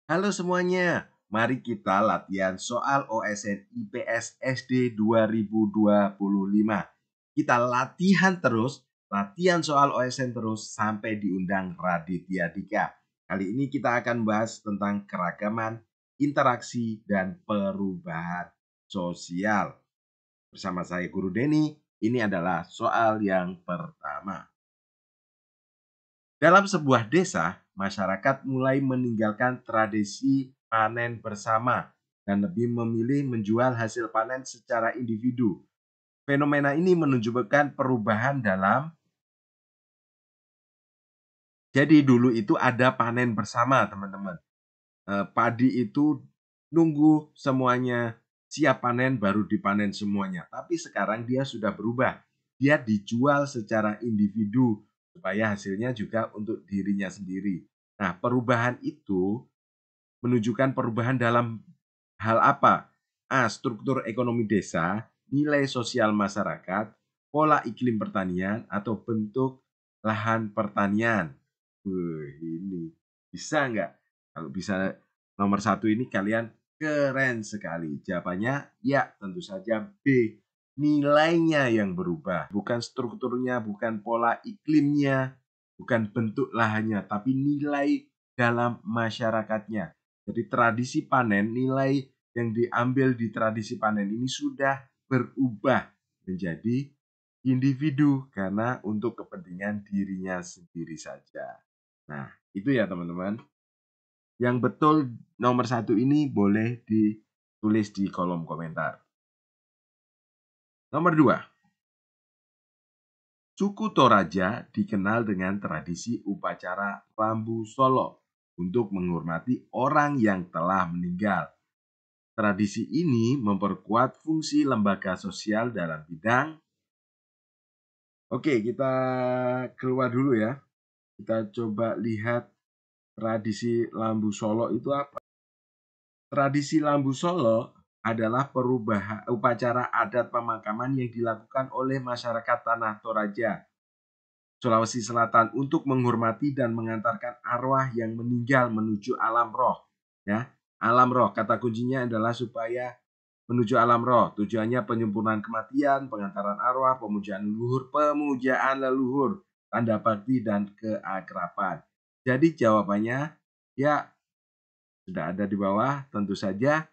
Halo semuanya, mari kita latihan soal OSN IPS SD 2025. Kita latihan terus, latihan soal OSN terus sampai diundang Raditya Dika. Kali ini kita akan bahas tentang keragaman, interaksi, dan perubahan sosial. Bersama saya Guru Denny, ini adalah soal yang pertama. Dalam sebuah desa, masyarakat mulai meninggalkan tradisi panen bersama dan lebih memilih menjual hasil panen secara individu. Fenomena ini menunjukkan perubahan dalam. Jadi dulu itu ada panen bersama, teman-teman. Padi itu nunggu semuanya siap panen baru dipanen semuanya. Tapi sekarang dia sudah berubah. Dia dijual secara individu supaya hasilnya juga untuk dirinya sendiri. Nah, perubahan itu menunjukkan perubahan dalam hal apa? A. Struktur ekonomi desa, nilai sosial masyarakat, pola iklim pertanian, atau bentuk lahan pertanian. Ini bisa nggak? Kalau bisa nomor satu ini kalian keren sekali. Jawabannya ya, tentu saja B. Nilainya yang berubah. Bukan strukturnya, bukan pola iklimnya, bukan bentuk lahannya, tapi nilai dalam masyarakatnya. Jadi tradisi panen, nilai yang diambil di tradisi panen ini sudah berubah menjadi individu karena untuk kepentingan dirinya sendiri saja. Nah, itu ya teman-teman. Yang betul nomor satu ini boleh ditulis di kolom komentar. Nomor dua, suku Toraja dikenal dengan tradisi upacara Rambu Solo untuk menghormati orang yang telah meninggal. Tradisi ini memperkuat fungsi lembaga sosial dalam bidang. Oke, kita keluar dulu ya. Kita coba lihat tradisi Lambu Solo itu apa. Tradisi Lambu Solo adalah upacara adat pemakaman yang dilakukan oleh masyarakat Tanah Toraja, Sulawesi Selatan untuk menghormati dan mengantarkan arwah yang meninggal menuju alam roh. Ya, alam roh kata kuncinya adalah supaya menuju alam roh. Tujuannya penyempurnaan kematian, pengantaran arwah, pemujaan leluhur, tanda bakti dan keakraban. Jadi jawabannya ya sudah ada di bawah, tentu saja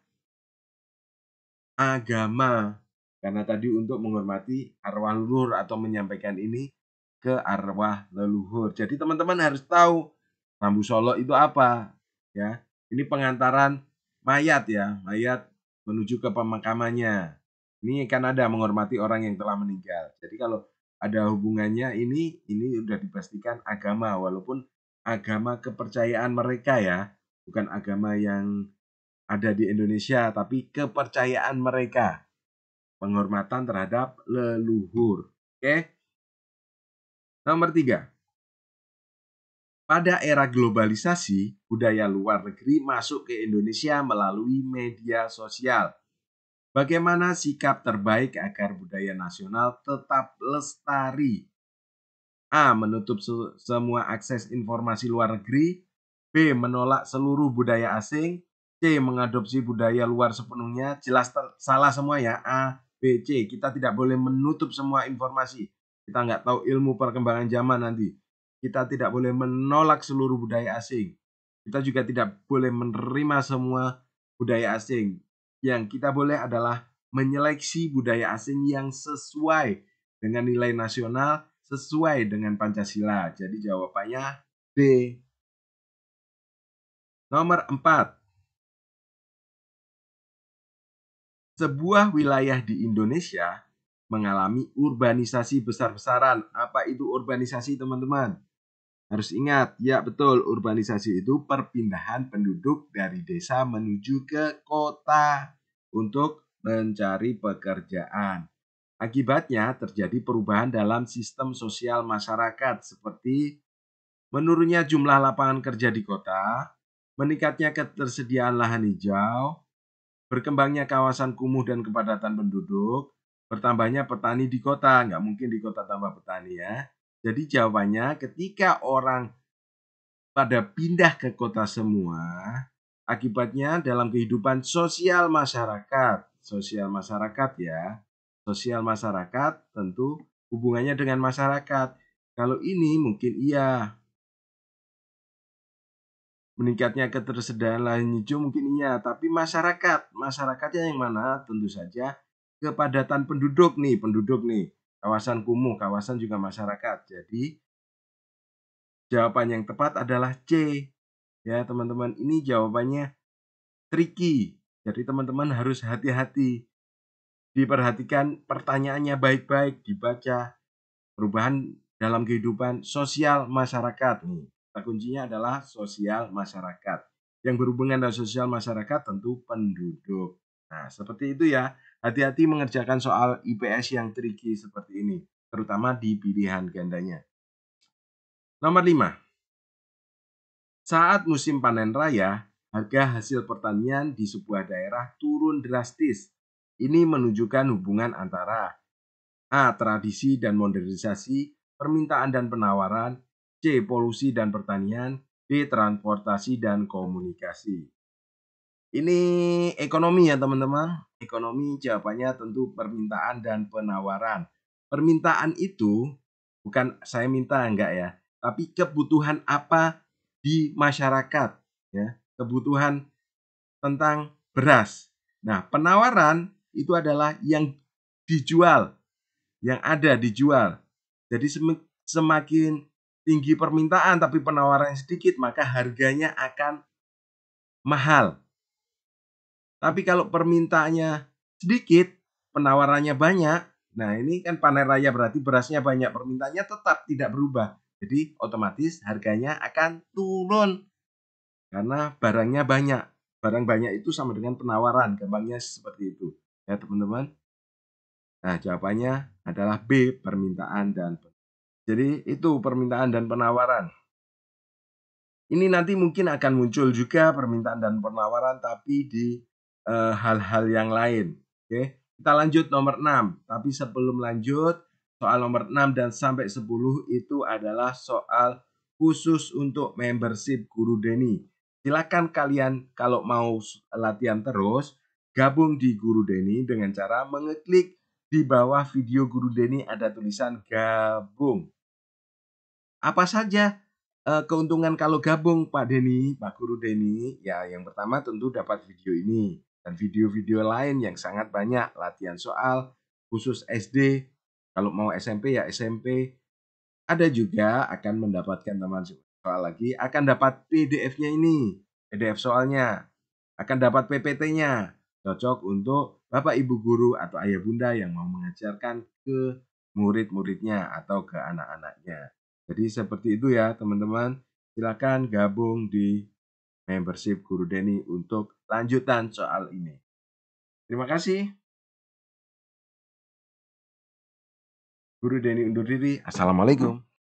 agama. Karena tadi untuk menghormati arwah leluhur atau menyampaikan ini ke arwah leluhur. Jadi teman-teman harus tahu Rambu Solo itu apa, ya. Ini pengantaran mayat ya, mayat menuju ke pemakamannya. Ini kan ada menghormati orang yang telah meninggal. Jadi kalau ada hubungannya ini udah dipastikan agama, walaupun agama kepercayaan mereka ya, bukan agama yang ada di Indonesia, tapi kepercayaan mereka, penghormatan terhadap leluhur. Oke. Nomor 3. Pada era globalisasi, budaya luar negeri masuk ke Indonesia melalui media sosial. Bagaimana sikap terbaik agar budaya nasional tetap lestari? A. Menutup semua akses informasi luar negeri. B. Menolak seluruh budaya asing. C. Mengadopsi budaya luar sepenuhnya. Jelas salah semua ya. A, B, C. Kita tidak boleh menutup semua informasi. Kita nggak tahu ilmu perkembangan zaman nanti. Kita tidak boleh menolak seluruh budaya asing. Kita juga tidak boleh menerima semua budaya asing. Yang kita boleh adalah menyeleksi budaya asing yang sesuai dengan nilai nasional, sesuai dengan Pancasila. Jadi jawabannya B. Nomor 4. Sebuah wilayah di Indonesia mengalami urbanisasi besar-besaran. Apa itu urbanisasi, teman-teman? Harus ingat, ya betul, urbanisasi itu perpindahan penduduk dari desa menuju ke kota untuk mencari pekerjaan. Akibatnya terjadi perubahan dalam sistem sosial masyarakat seperti menurunnya jumlah lapangan kerja di kota, meningkatnya ketersediaan lahan hijau, berkembangnya kawasan kumuh dan kepadatan penduduk, bertambahnya petani di kota. Nggak mungkin di kota tambah petani ya. Jadi jawabannya ketika orang pada pindah ke kota semua, Akibatnya dalam kehidupan sosial masyarakat. Sosial masyarakat ya. Sosial masyarakat tentu hubungannya dengan masyarakat. Kalau ini mungkin iya. Meningkatnya ketersediaan lahan hijau mungkin iya, tapi masyarakatnya yang mana? Tentu saja kepadatan penduduk nih, kawasan kumuh, kawasan juga masyarakat. Jadi jawaban yang tepat adalah C. Ya, teman-teman, ini jawabannya tricky. Jadi teman-teman harus hati-hati. Diperhatikan pertanyaannya baik-baik, dibaca perubahan dalam kehidupan sosial masyarakat nih. Kata kuncinya adalah sosial masyarakat. Yang berhubungan dengan sosial masyarakat tentu penduduk. Nah, seperti itu ya. Hati-hati mengerjakan soal IPS yang tricky seperti ini, terutama di pilihan gandanya. Nomor 5. Saat musim panen raya, harga hasil pertanian di sebuah daerah turun drastis. Ini menunjukkan hubungan antara A. Tradisi dan modernisasi, permintaan dan penawaran. C. Polusi dan pertanian. D. Transportasi dan komunikasi. Ini ekonomi ya teman-teman. Ekonomi jawabannya tentu permintaan dan penawaran. Permintaan itu bukan saya minta enggak ya, tapi kebutuhan apa di masyarakat ya, kebutuhan tentang beras. Nah, penawaran itu adalah yang dijual, yang ada dijual. Jadi semakin tinggi permintaan tapi penawarannya sedikit, maka harganya akan mahal. Tapi kalau permintaannya sedikit, penawarannya banyak, nah ini kan panen raya berarti berasnya banyak, permintaannya tetap tidak berubah. Jadi otomatis harganya akan turun karena barangnya banyak. Barang banyak itu sama dengan penawaran, gampangnya seperti itu. Ya teman-teman. Nah jawabannya adalah B, permintaan dan penawaran. Jadi itu permintaan dan penawaran. Ini nanti mungkin akan muncul juga permintaan dan penawaran tapi di hal-hal yang lain. Oke, kita lanjut nomor 6. Tapi sebelum lanjut, soal nomor 6 dan sampai 10 itu adalah soal khusus untuk membership Guru Deni. Silakan kalian kalau mau latihan terus, gabung di Guru Deni dengan cara mengeklik di bawah video Guru Deni ada tulisan gabung. Apa saja keuntungan kalau gabung Pak Deni, Pak Guru Deni? Ya, yang pertama tentu dapat video ini dan video-video lain yang sangat banyak, latihan soal khusus SD, kalau mau SMP ya SMP. Ada juga akan mendapatkan teman soal lagi, akan dapat PDF-nya ini, PDF soalnya, akan dapat PPT-nya, cocok untuk Bapak Ibu guru atau ayah bunda yang mau mengajarkan ke murid-muridnya atau ke anak-anaknya. Jadi seperti itu ya teman-teman. Silakan gabung di membership Guru Deni untuk lanjutan soal ini. Terima kasih. Guru Deni undur diri. Assalamualaikum.